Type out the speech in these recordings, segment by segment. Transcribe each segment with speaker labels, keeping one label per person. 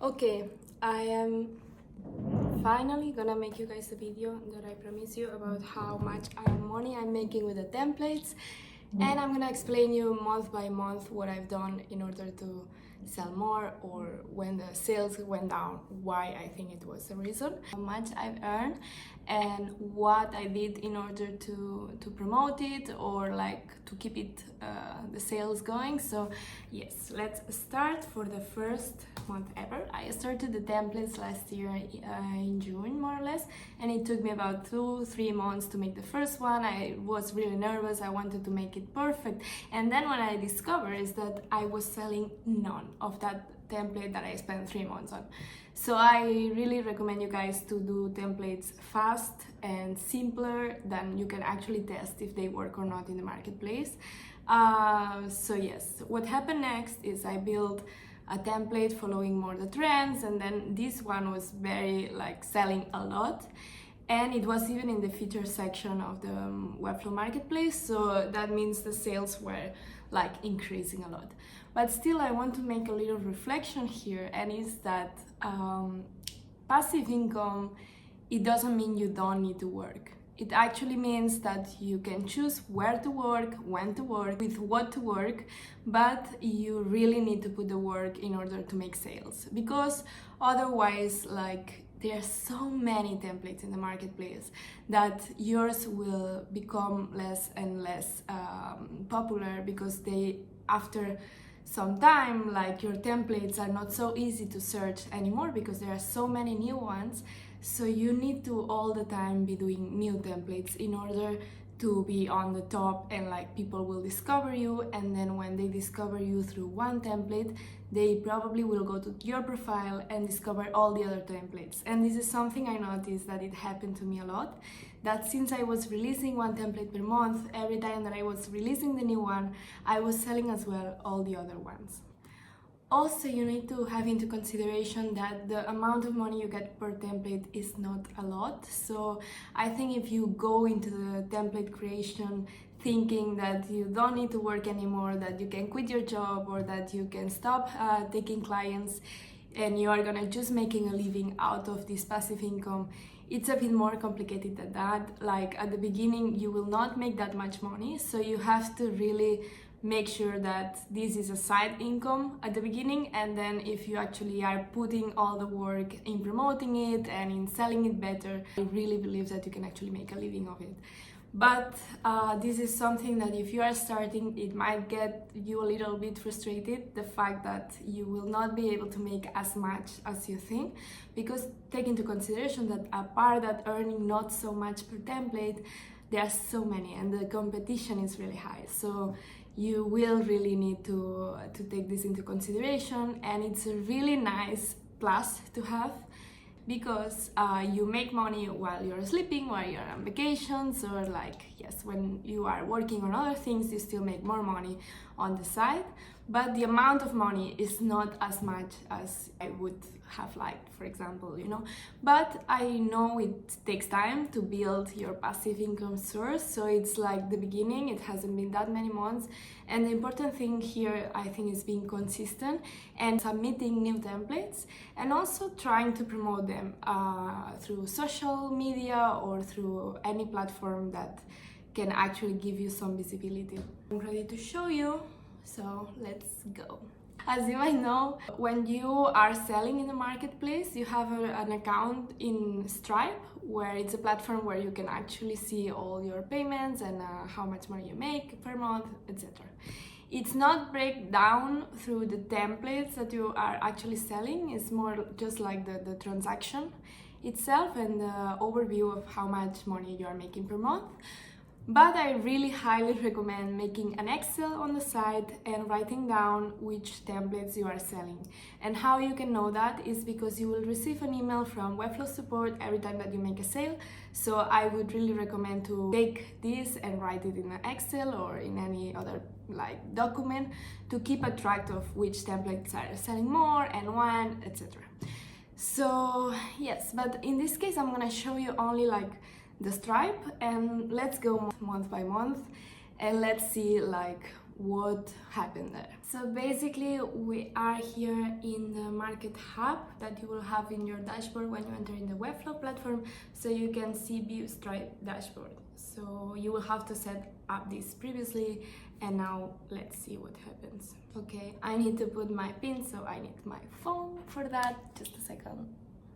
Speaker 1: Okay, I am finally gonna make you guys a video that I promise you about how much money I'm making with the templates, and I'm gonna explain you month by month what I've done in order to sell more, or when the sales went down, why I think it was the reason, how much I've earned, and what I did in order to promote it, or like to keep it the sales going. So yes, let's start. For the first month ever, I started the templates last year in June, more or less, and it took me about 2-3 months to make the first one. I was really nervous. I wanted to make it perfect, and then what I discovered is that I was selling none of that template that I spent 3 months on. So I really recommend you guys to do templates fast and simpler, than you can actually test if they work or not in the marketplace. So yes, what happened next is I built a template following more the trends, and then this one was very like selling a lot, and it was even in the feature section of the Webflow Marketplace, so that means the sales were like increasing a lot. But still, I want to make a little reflection here, and is that passive income, it doesn't mean you don't need to work. It actually means that you can choose where to work, when to work, with what to work, but you really need to put the work in order to make sales, because otherwise, like, there are so many templates in the marketplace that yours will become less and less popular, because they, after some time, like, your templates are not so easy to search anymore because there are so many new ones. So you need to all the time be doing new templates in order to be on the top, and like people will discover you, and then when they discover you through one template, they probably will go to your profile and discover all the other templates. And this is something I noticed that it happened to me a lot, that since I was releasing one template per month, every time that I was releasing the new one, I was selling as well all the other ones. Also, you need to have into consideration that the amount of money you get per template is not a lot. So I think if you go into the template creation thinking that you don't need to work anymore, that you can quit your job, or that you can stop taking clients, and you are gonna just making a living out of this passive income, it's a bit more complicated than that. Like, at the beginning, you will not make that much money, so you have to really make sure that this is a side income at the beginning, and then if you actually are putting all the work in promoting it and in selling it better, I really believe that you can actually make a living of it. But this is something that if you are starting, it might get you a little bit frustrated, the fact that you will not be able to make as much as you think, because take into consideration that apart that earning not so much per template, there are so many and the competition is really high. So you will really need to take this into consideration, and it's a really nice plus to have, because you make money while you're sleeping, while you're on vacations, or like, yes, when you are working on other things, you still make more money on the side, but the amount of money is not as much as I would have liked, for example, you know. But I know it takes time to build your passive income source, so it's like the beginning, it hasn't been that many months, and the important thing here, I think, is being consistent and submitting new templates, and also trying to promote them through social media or through any platform that can actually give you some visibility. I'm ready to show you, so let's go. As you might know, when you are selling in the marketplace, you have an account in Stripe, where it's a platform where you can actually see all your payments and how much money you make per month, etc. It's not break down through the templates that you are actually selling, it's more just like the transaction itself and the overview of how much money you are making per month. But I really highly recommend making an Excel on the side and writing down which templates you are selling. And how you can know that is because you will receive an email from Webflow support every time that you make a sale. So I would really recommend to take this and write it in an Excel or in any other like document to keep a track of which templates are selling more and when, etc. So yes, but in this case I'm gonna show you only like the Stripe, and let's go month by month and let's see like what happened there. So basically we are here in the market hub that you will have in your dashboard when you enter in the Webflow platform, so you can see view Stripe dashboard. So you will have to set up this previously, and now let's see what happens. Okay, I need to put my pin, so I need my phone for that. Just a second.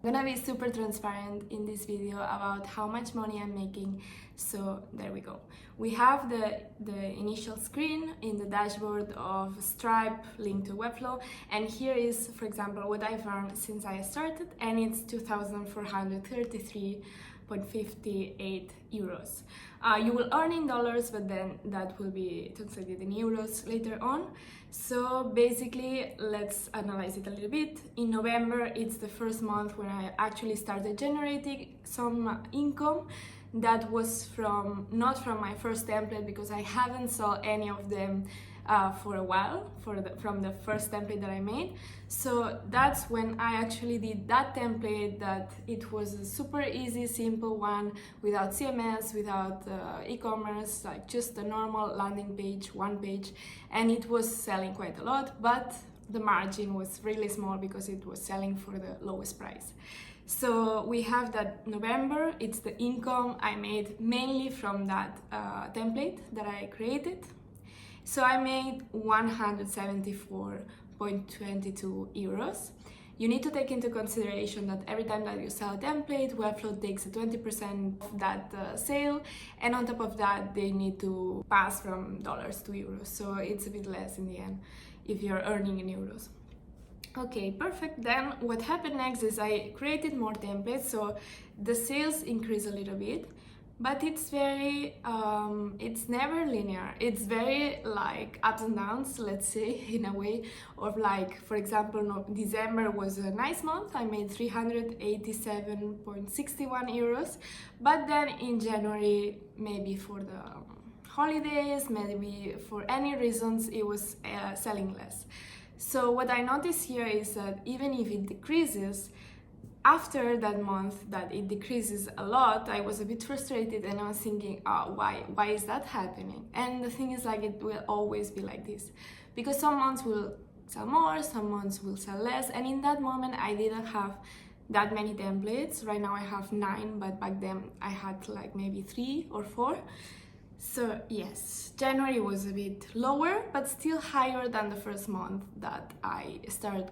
Speaker 1: I'm gonna be super transparent in this video about how much money I'm making, so there we go. We have the initial screen in the dashboard of Stripe linked to Webflow, and here is, for example, what I've earned since I started, and it's 2,433.58 euros. You will earn in dollars, but then that will be translated in euros later on. So basically, let's analyze it a little bit. In November, it's the first month when I actually started generating some income. That was not from my first template, because I haven't sold any of them for a while, from the first template that I made. So that's when I actually did that template, that it was a super easy, simple one, without CMS, without e-commerce, like just a normal landing page, one page, and it was selling quite a lot, but the margin was really small because it was selling for the lowest price. So we have that November, it's the income I made mainly from that template that I created. So I made 174.22 euros. You need to take into consideration that every time that you sell a template, Webflow takes a 20% of that sale, and on top of that, they need to pass from dollars to euros. So it's a bit less in the end if you're earning in euros. Okay, perfect. Then what happened next is I created more templates, so the sales increased a little bit, but it's very, it's never linear. It's very like ups and downs, let's say, in a way of like, for example, December was a nice month. I made 387.61 euros, but then in January, maybe for the holidays, maybe for any reasons, it was selling less. So what I notice here is that even if it decreases, after that month that it decreases a lot, I was a bit frustrated, and I was thinking, oh, why is that happening? And the thing is, like, it will always be like this, because some months will sell more, some months will sell less, and in that moment I didn't have that many templates. Right now I have 9, but back then I had like maybe 3 or 4. So yes, January was a bit lower, but still higher than the first month that I started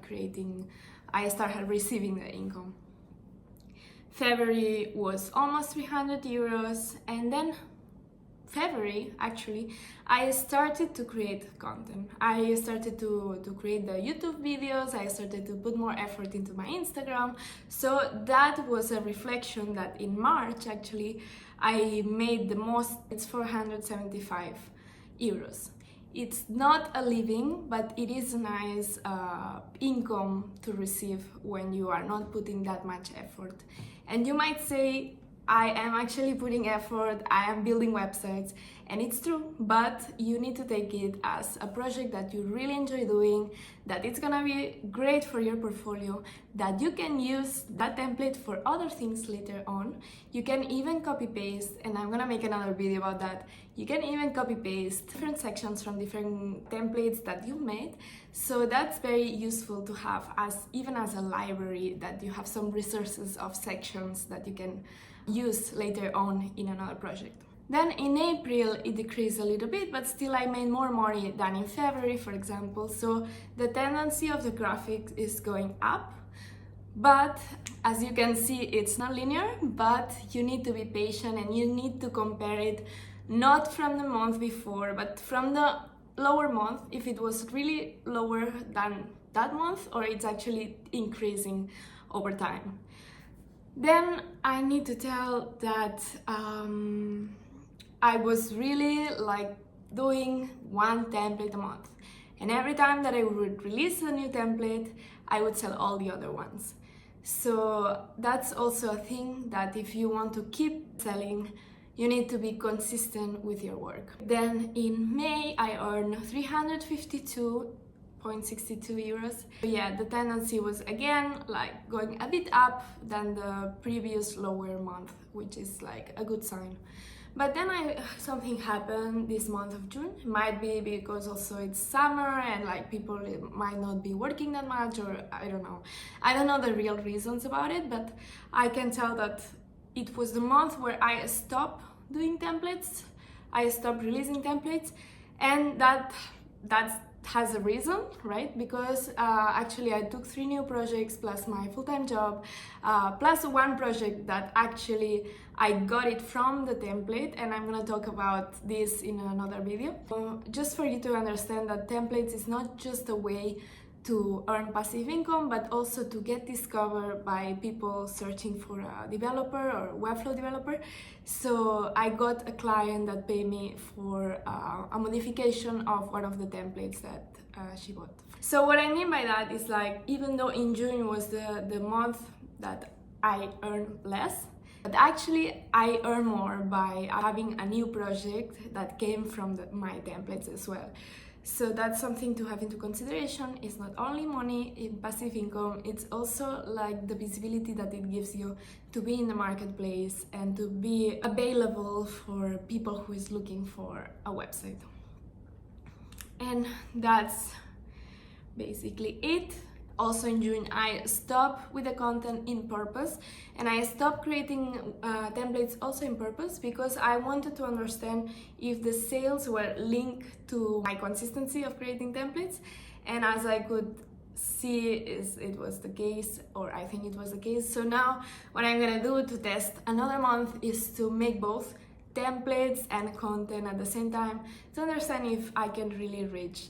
Speaker 1: receiving the income. February was almost 300 euros, and then February, actually, I started to create content. I started to create the YouTube videos, I started to put more effort into my Instagram, so that was a reflection that in March, actually, I made the most. It's 475 euros. It's not a living, but it is a nice income to receive when you are not putting that much effort. And you might say, I am actually putting effort, I am building websites, and it's true, but you need to take it as a project that you really enjoy doing, that it's gonna be great for your portfolio, that you can use that template for other things later on. You can even copy paste, and I'm gonna make another video about that. You can even copy paste different sections from different templates that you made. So that's very useful to have even as a library, that you have some resources of sections that you can use later on in another project. Then in April it decreased a little bit, but still I made more money than in February, for example. So the tendency of the graphic is going up, but as you can see, it's not linear, but you need to be patient and you need to compare it not from the month before, but from the lower month, if it was really lower than that month, or it's actually increasing over time. Then I need to tell that I was really like doing one template a month, and every time that I would release a new template, I would sell all the other ones. So that's also a thing, that if you want to keep selling, you need to be consistent with your work. Then in May I earned 352.62 euros. Yeah, the tendency was again like going a bit up than the previous lower month, which is like a good sign. But then something happened this month of June. It might be because also it's summer and like people might not be working that much, or I don't know. I don't know the real reasons about it, but I can tell that it was the month where I stopped doing templates. I stopped releasing templates, and that has a reason, right? Because actually I took 3 new projects plus my full-time job, plus one project that actually I got it from the template, and I'm gonna talk about this in another video. Just for you to understand that templates is not just a way to earn passive income, but also to get discovered by people searching for a developer or Webflow developer. So I got a client that paid me for a modification of one of the templates that she bought. So what I mean by that is, like, even though in June was the month that I earned less, but actually I earn more by having a new project that came from my templates as well. So that's something to have into consideration. It's not only money in passive income, it's also like the visibility that it gives you to be in the marketplace and to be available for people who is looking for a website. And that's basically it. Also in June, I stopped with the content in purpose, and I stopped creating templates also in purpose because I wanted to understand if the sales were linked to my consistency of creating templates. And as I could see, it was the case, or I think it was the case. So now what I'm gonna do to test another month is to make both templates and content at the same time to understand if I can really reach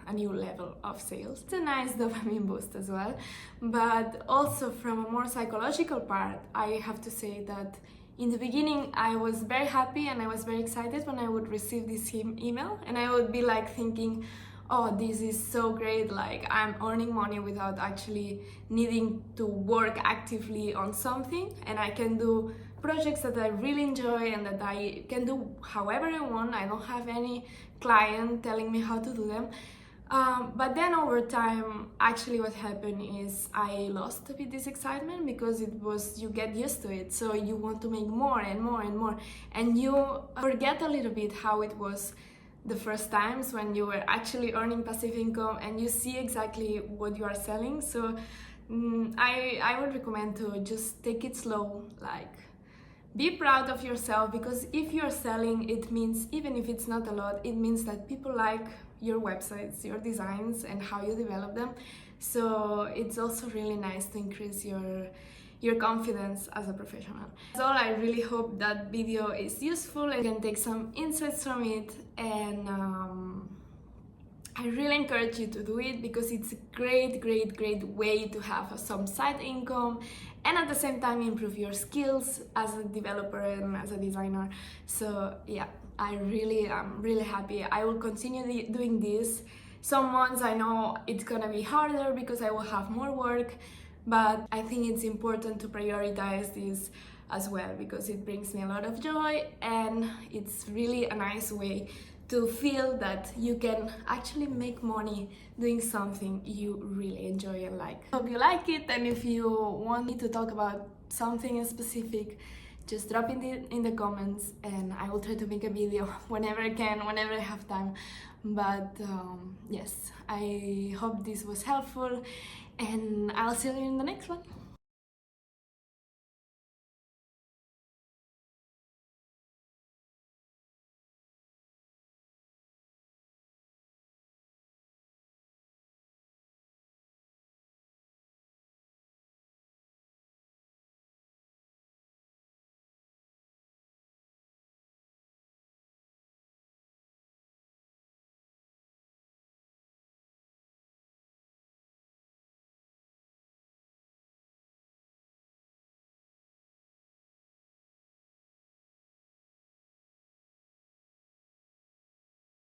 Speaker 1: a new level of sales. It's a nice dopamine boost as well, but also from a more psychological part, I have to say that in the beginning I was very happy and I was very excited when I would receive this email, and I would be like thinking, oh, this is so great, like I'm earning money without actually needing to work actively on something, and I can do projects that I really enjoy and that I can do however I want. I don't have any client telling me how to do them. But then over time, actually what happened is I lost a bit this excitement, because you get used to it, so you want to make more and more and more, and you forget a little bit how it was the first times when you were actually earning passive income and you see exactly what you are selling. So I would recommend to just take it slow, like be proud of yourself, because if you're selling, it means, even if it's not a lot, it means that people like your websites, your designs, and how you develop them. So it's also really nice to increase your confidence as a professional. So I really hope that video is useful and you can take some insights from it, and I really encourage you to do it, because it's a great way to have some side income and at the same time improve your skills as a developer and as a designer. So yeah, I'm really happy. I will continue doing this. Some months I know it's gonna be harder because I will have more work, but I think it's important to prioritize this as well, because it brings me a lot of joy, and it's really a nice way to feel that you can actually make money doing something you really enjoy and like. Hope you like it, and if you want me to talk about something specific, just drop it in the comments and I will try to make a video whenever I can, whenever I have time. But yes, I hope this was helpful, and I'll see you in the next one.